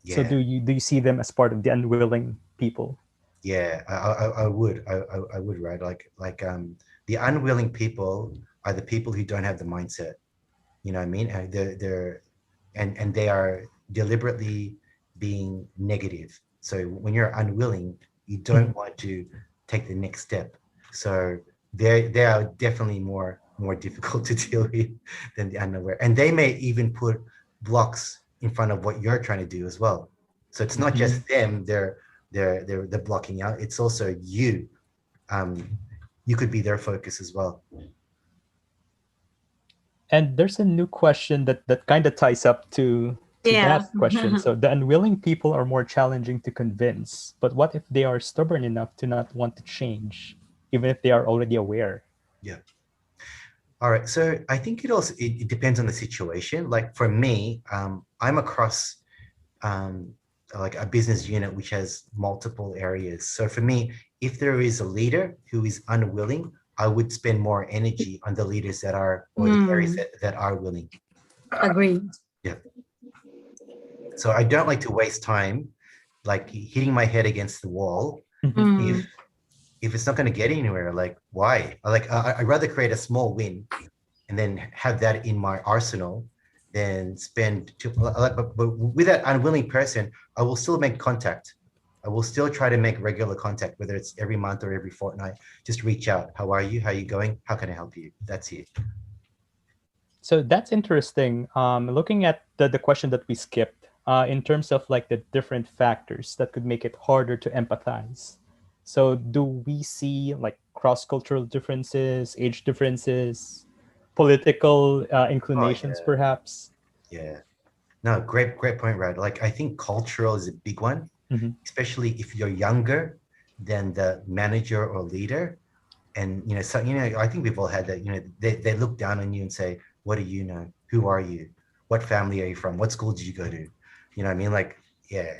Yeah. So do you see them as part of the unwilling people? Yeah, I would, right? Like the unwilling people are the people who don't have the mindset. You know what I mean? And they are deliberately being negative. So when you're unwilling, you don't want to take the next step. So they are definitely more difficult to deal with than the unaware. And they may even put blocks in front of what you're trying to do as well. So it's not just them they're blocking out. It's also you. You could be their focus as well. And there's a new question that kind of ties up to that question. So the unwilling people are more challenging to convince, but what if they are stubborn enough to not want to change, even if they are already aware? Yeah. All right. So I think it depends on the situation. Like for me, I'm across like a business unit which has multiple areas. So for me, if there is a leader who is unwilling, I would spend more energy on the leaders that are, or the areas that are willing. Agreed. Yeah. So I don't like to waste time like hitting my head against the wall if it's not going to get anywhere. Like, why? I'd rather create a small win and then have that in my arsenal than spend but with that unwilling person, I will still make contact. I will still try to make regular contact, whether it's every month or every fortnight. Just reach out. How are you? How are you going? How can I help you? That's it. So that's interesting. Looking at the question that we skipped in terms of like the different factors that could make it harder to empathize. So do we see like cross-cultural differences, age differences, political inclinations, perhaps? Yeah. No, great point, Rad. Like, I think cultural is a big one, especially if you're younger than the manager or leader. And, I think we've all had that, they look down on you and say, what do you know? Who are you? what family are you from? What school did you go to? You know what I mean? Like, yeah,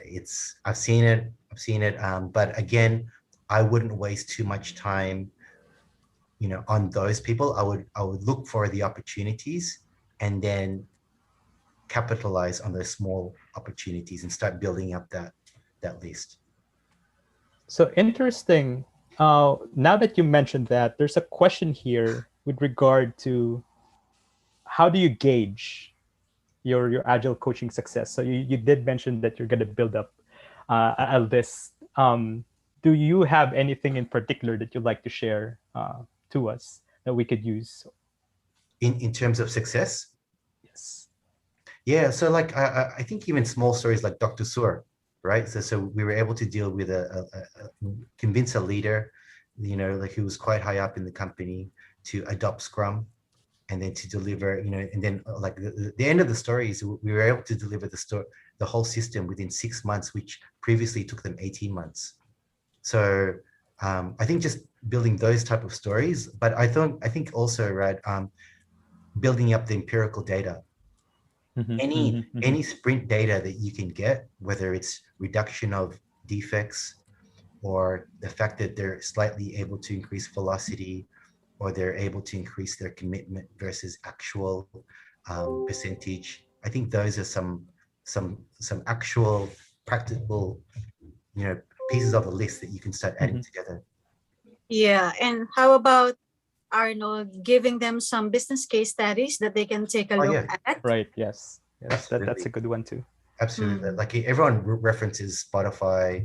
I've seen it. But again, I wouldn't waste too much time, on those people. I would look for the opportunities and then capitalize on those small opportunities and start building up that list. So interesting. Now that you mentioned that, there's a question here with regard to how do you gauge your agile coaching success? So you did mention that you're going to build up a list. Do you have anything in particular that you'd like to share to us that we could use? In terms of success? Yes. Yeah, so like I think even small stories like Dr. Sur, right? So we were able to deal with convince a leader, like who was quite high up in the company to adopt Scrum, and then to deliver, and then like the end of the story is we were able to deliver the whole system within 6 months, which previously took them 18 months. So I think just building those type of stories, but I think also, right, building up the empirical data. Any sprint data that you can get, whether it's reduction of defects or the fact that they're slightly able to increase velocity, or they're able to increase their commitment versus actual percentage. I think those are some actual practical, pieces of the list that you can start adding together. Yeah, and how about Arnold giving them some business case studies that they can take a look at? Right. Yes. That's a good one too. Absolutely. Like everyone references Spotify,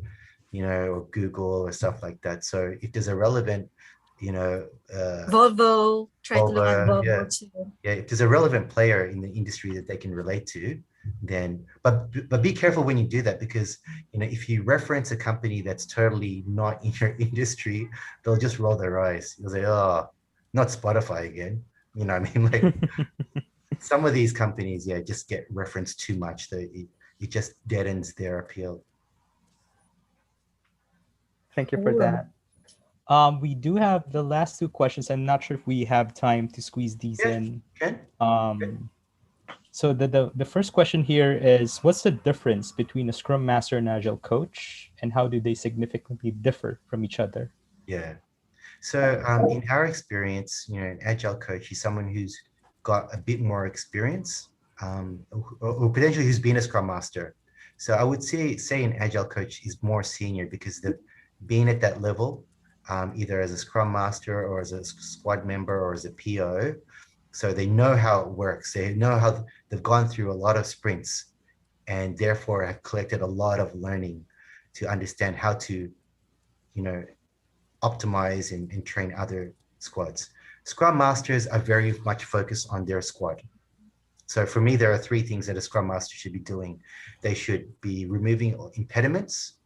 or Google or stuff like that. So if there's a relevant, Volvo, try to look at Volvo too. Yeah, if there's a relevant player in the industry that they can relate to, then, but be careful when you do that, because, if you reference a company that's totally not in your industry, they'll just roll their eyes. They'll say, oh, not Spotify again. You know what I mean? Like some of these companies, just get referenced too much. It just deadens their appeal. Thank you for that. We do have the last two questions. I'm not sure if we have time to squeeze these in. So the first question here is, what's the difference between a Scrum Master and Agile Coach, and how do they significantly differ from each other? Yeah. So in our experience, an Agile Coach is someone who's got a bit more experience, or potentially who's been a Scrum Master. So I would say an Agile Coach is more senior because they've been at that level, either as a Scrum Master or as a squad member or as a PO. So they know how it works. They know how they've gone through a lot of sprints, and therefore have collected a lot of learning to understand how to, optimize and train other squads. Scrum Masters are very much focused on their squad. So for me, there are three things that a Scrum Master should be doing. They should be removing impediments.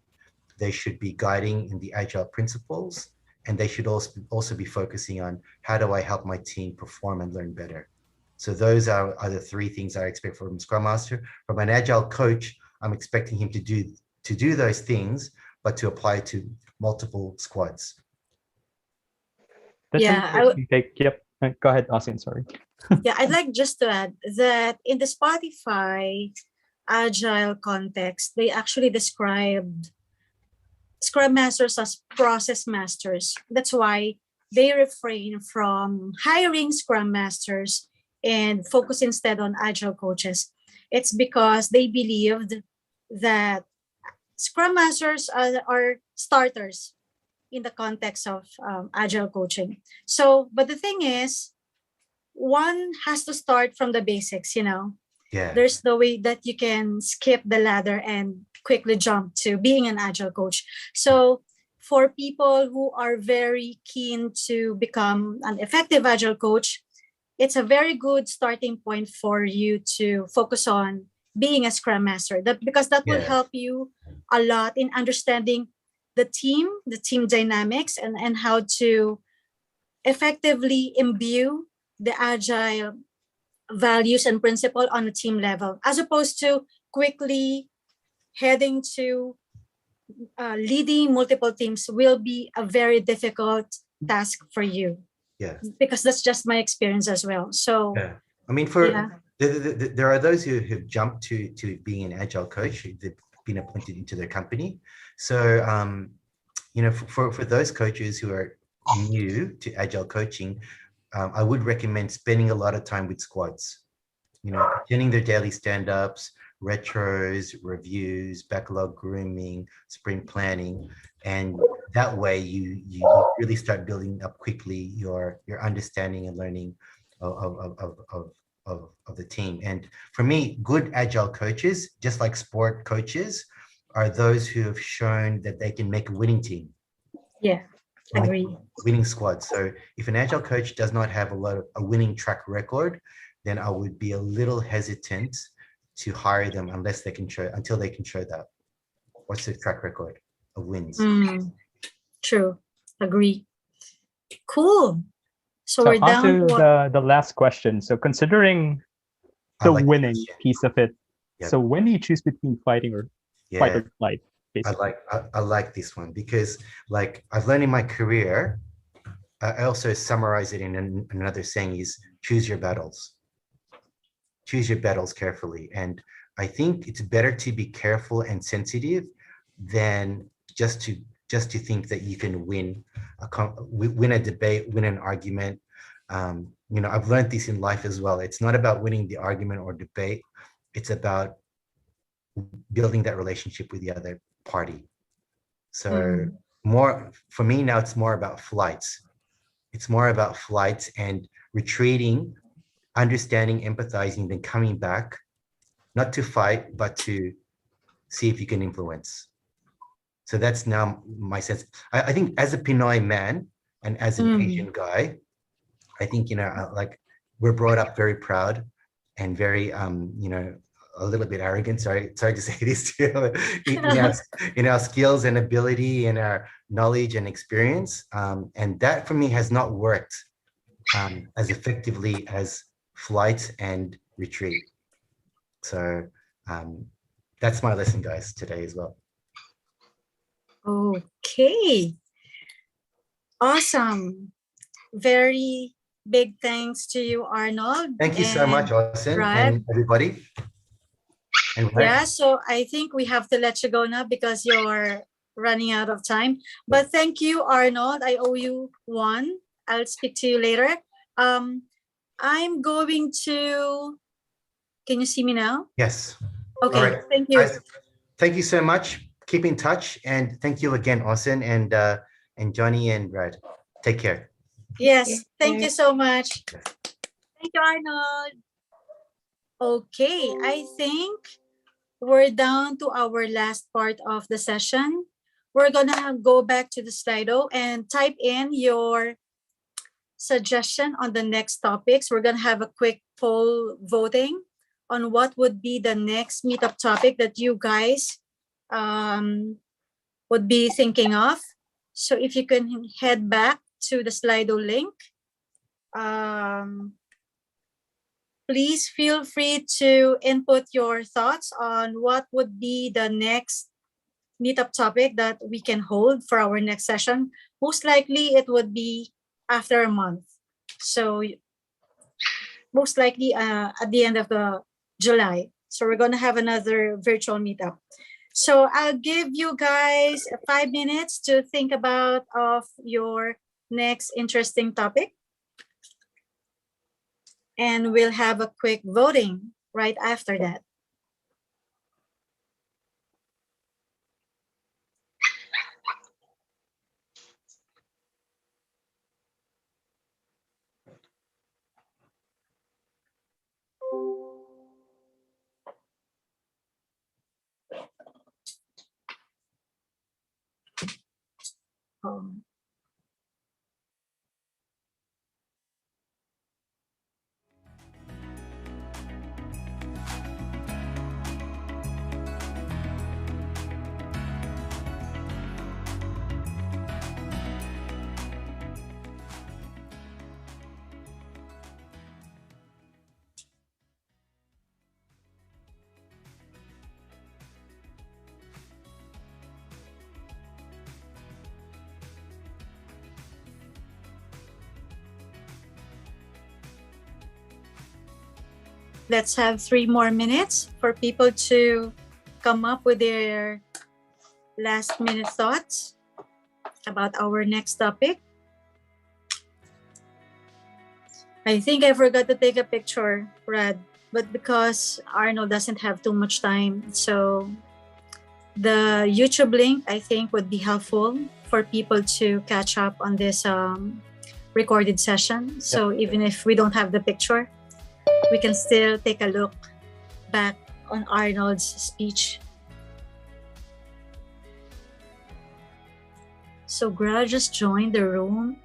They should be guiding in the Agile principles, and they should also be focusing on how do I help my team perform and learn better. So those are the three things I expect from Scrum Master. From an Agile Coach, I'm expecting him to do those things, but to apply to multiple squads. That's an interesting take. Yep. Go ahead, Aucyn, sorry. Yeah, I'd like just to add that in the Spotify Agile context, they actually described Scrum Masters as process masters. That's why they refrain from hiring Scrum Masters and focus instead on Agile Coaches. It's because they believed that Scrum Masters are starters in the context of Agile coaching. So, but the thing is, one has to start from the basics, Yeah. There's no way that you can skip the ladder and quickly jump to being an Agile coach. So for people who are very keen to become an effective Agile coach, it's a very good starting point for you to focus on being a Scrum Master, because that will help you a lot in understanding the team dynamics, and how to effectively imbue the Agile values and principle on a team level, as opposed to quickly heading to leading multiple teams will be a very difficult task for you. Yeah. Because that's just my experience as well. So I mean, for there are those who have jumped to being an agile coach. They've been appointed into their company. So, for those coaches who are new to agile coaching, I would recommend spending a lot of time with squads, attending their daily stand-ups, retros, reviews, backlog grooming, sprint planning. And that way you really start building up quickly your understanding and learning of the team. And for me, good agile coaches, just like sport coaches, are those who have shown that they can make a winning team. Yeah, agree. Winning squad. So if an agile coach does not have a winning track record, then I would be a little hesitant to hire them until they can show that. What's the track record of wins? True. Agree. Cool. So we're on down to the last question. So considering the winning piece of it, so when do you choose between fighting or fight or flight? Basically? I like this one because, like, I've learned in my career, I also summarize it in another saying is choose your battles. Choose your battles carefully. And I think it's better to be careful and sensitive than just to think that you can win a debate, win an argument. I've learned this in life as well. It's not about winning the argument or debate. It's about building that relationship with the other party. So for me now, it's more about flights. It's more about flights and retreating, understanding, empathizing, then coming back, not to fight, but to see if you can influence. So that's now my sense. I think as a Pinoy man and as an Asian guy, I think, like, we're brought up very proud and very, a little bit arrogant. Sorry to say this too, in our skills and ability and our knowledge and experience. And that for me has not worked as effectively as flight and retreat. So that's my lesson, guys, today as well. Okay. Awesome. Very big thanks to you, Arnold. Thank you so much, Aucyn, and everybody. Yeah, so I think we have to let you go now because you're running out of time. But thank you, Arnold. I owe you one. I'll speak to you later. I'm going to... Can you see me now? Yes. Okay, right. Thank you. Guys, thank you so much. Keep in touch. And thank you again, Aucyn and Johnny and Brad. Take care. Yes, thank you so much. Thank you, Arnold. Okay, I think we're down to our last part of the session. We're gonna go back to the Slido and type in your suggestion on the next topics. We're gonna have a quick poll voting on what would be the next meetup topic that you guys would be thinking of. So if you can head back to the Slido link, please feel free to input your thoughts on what would be the next meetup topic that we can hold for our next session. Most likely it would be after a month. So most likely at the end of the July. So we're going to have another virtual meetup. So I'll give you guys 5 minutes to think about of your next interesting topic. And we'll have a quick voting right after that. let's have 3 more minutes for people to come up with their last minute thoughts about our next topic. I think I forgot to take a picture, Brad, but because Arnold doesn't have too much time, so the YouTube link, I think, would be helpful for people to catch up on this recorded session. So even if we don't have the picture, we can still take a look back on Arnold's speech. So Gra just joined the room.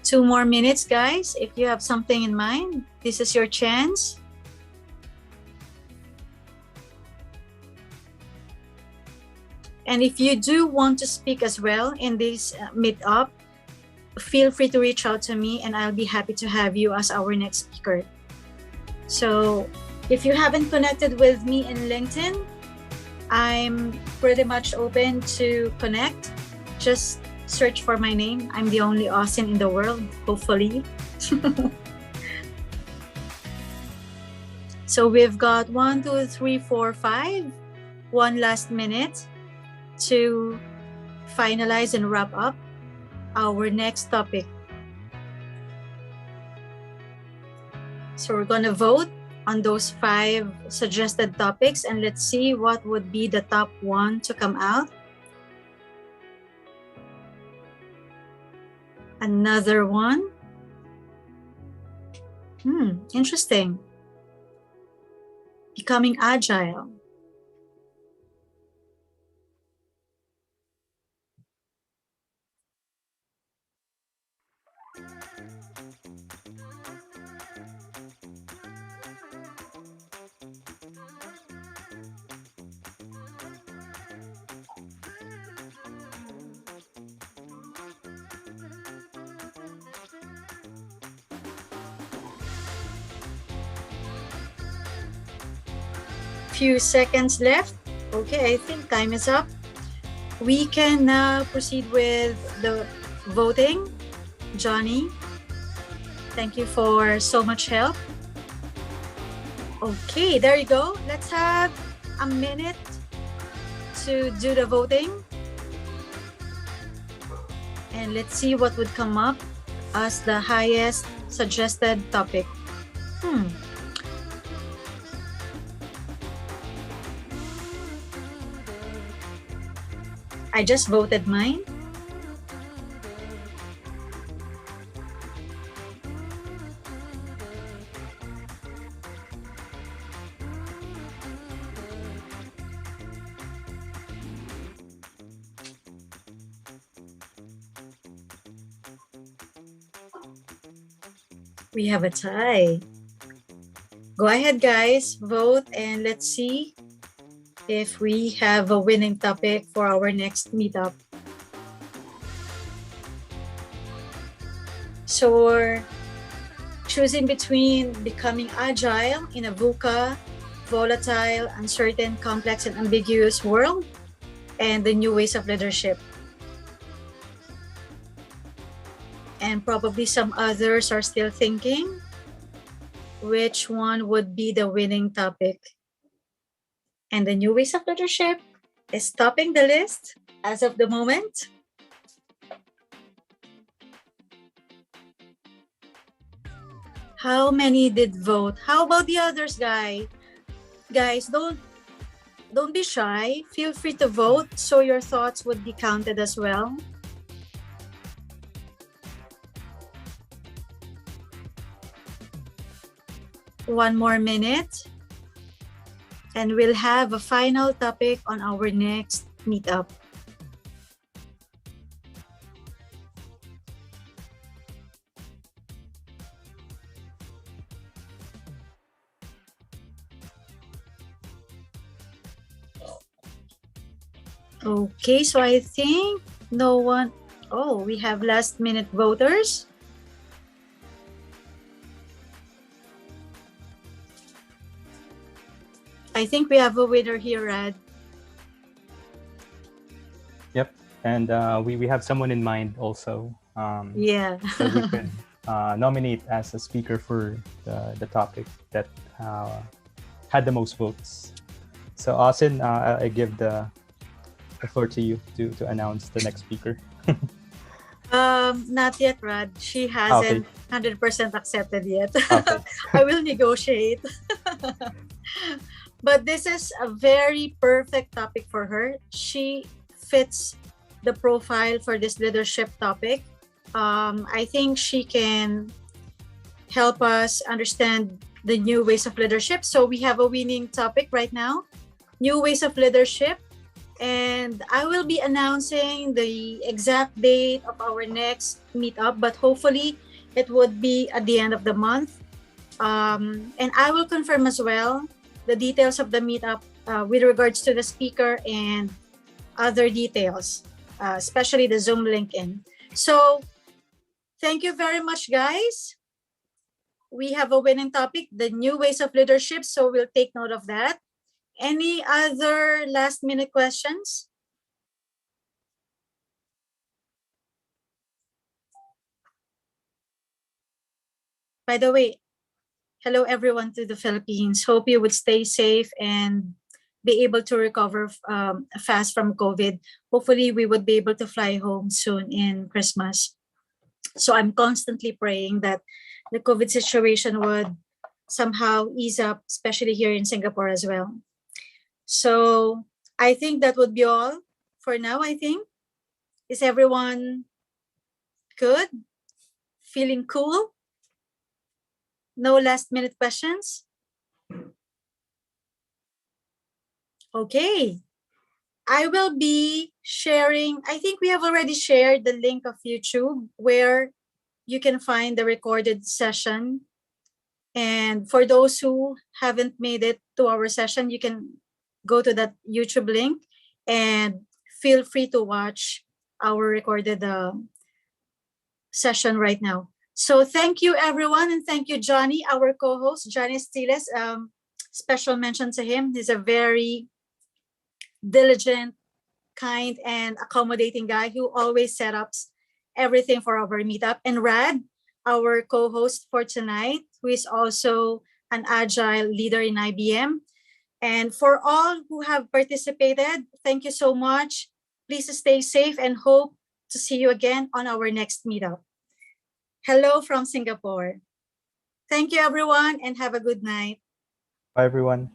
Two more minutes, guys. If you have something in mind, this is your chance. And if you do want to speak as well in this meetup, feel free to reach out to me and I'll be happy to have you as our next speaker. So if you haven't connected with me in LinkedIn, I'm pretty much open to connect. Just search for my name. I'm the only Aucyn in the world, hopefully. So we've got 1, 2, 3, 4, 5. One last minute to finalize and wrap up our next topic. So we're going to vote on those 5 suggested topics and let's see what would be the top 1 to come out. Another one. Interesting. Becoming agile. Few seconds left. Okay, I think time is up. We can now proceed with the voting. Johnny, thank you for so much help. Okay, there you go. Let's have a minute to do the voting. And let's see what would come up as the highest suggested topic. I just voted mine. We have a tie. Go ahead, guys, vote and let's see if we have a winning topic for our next meetup. So we're choosing between becoming agile in a VUCA, volatile, uncertain, complex, and ambiguous world, and the new ways of leadership. And probably some others are still thinking which one would be the winning topic. And the new ways of leadership is topping the list as of the moment. How many did vote? How about the others, guys? Guys, don't be shy. Feel free to vote so your thoughts would be counted as well. One more minute. And we'll have a final topic on our next meetup. Okay, so I think no one. Oh, we have last minute voters. I think we have a winner here, Rad. Yep, and we have someone in mind also. Yeah. So we could nominate as a speaker for the topic that had the most votes. So Aucyn, I give the floor to you to announce the next speaker. Not yet, Rad. She Okay. hasn't 100% accepted yet. Okay. I will negotiate. But this is a very perfect topic for her. She fits the profile for this leadership topic. I think she can help us understand the new ways of leadership. So we have a winning topic right now, new ways of leadership. And I will be announcing the exact date of our next meetup, but hopefully it would be at the end of the month. And I will confirm as well the details of the meetup with regards to the speaker and other details, especially the Zoom link in. So thank you very much, guys. We have a winning topic, the new ways of leadership. So we'll take note of that. Any other last minute questions? By the way, hello everyone to the Philippines. Hope you would stay safe and be able to recover fast from COVID. Hopefully we would be able to fly home soon in Christmas. So I'm constantly praying that the COVID situation would somehow ease up, especially here in Singapore as well. So I think that would be all for now, I think. Is everyone good? Feeling cool? No last minute questions? Okay. I will be sharing, I think we have already shared the link of YouTube where you can find the recorded session. And for those who haven't made it to our session, you can go to that YouTube link and feel free to watch our recorded session right now. So thank you, everyone. And thank you, Johnny, our co-host, Johnny Stiles. Special mention to him. He's a very diligent, kind, and accommodating guy who always set up everything for our meetup. And Rad, our co-host for tonight, who is also an agile leader in IBM. And for all who have participated, thank you so much. Please stay safe and hope to see you again on our next meetup. Hello from Singapore. Thank you, everyone, and have a good night. Bye, everyone.